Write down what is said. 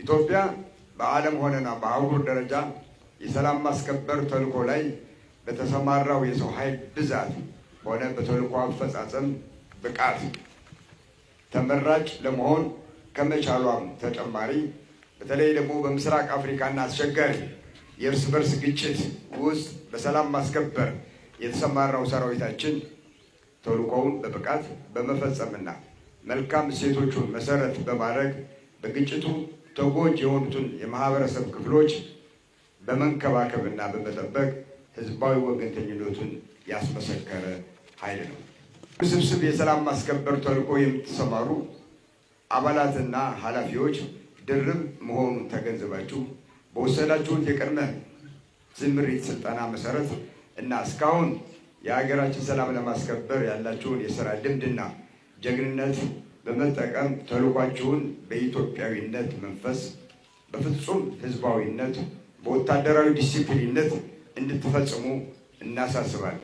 ኢትዮጵያ በዓለም ሆነና በአህጉር ደረጃ የሰላም ማስከበር ተልዕኮ ላይ በተሰማራው የሰው ኃይል ብዛት ሆነ በተልዕኮ አፈጻጸም ብቃት ተመራጭ ለመሆን ከመቻሏም ተጨማሪ በተለይ ደግሞ በምስራቅ አፍሪካና አስቸጋሪ የእርስ በርስ ግጭት ውስጥ በሰላም ማስከበር የተሰማራው ሰራዊታችን ተልዕኮውን በብቃት በመፈጸምና መልካም እሴቶቹን መሰረት በማድረግ በግጭቱ ተጎጂ የሆኑትን የማህበረሰብ ክፍሎች በመንከባከብና በመጠበቅ ህዝባዊ ወገንተኝነቱን ያስመሰከረ ኃይል ነው። ውስብስብ የሰላም ማስከበር ተልዕኮ የምትሰማሩ አባላትና ኃላፊዎች ድርብ መሆኑን ተገንዝባችሁ በወሰዳችሁት የቅድመ ዝምሪት ስልጠና መሰረት እና እስካሁን የሀገራችን ሰላም ለማስከበር ያላችሁን የሥራ ልምድና ጀግንነት በመጠቀም ተልዕኳችሁን በኢትዮጵያዊነት መንፈስ በፍጹም ህዝባዊነት በወታደራዊ ዲሲፕሊንነት እንድትፈጽሙ እናሳስባለን።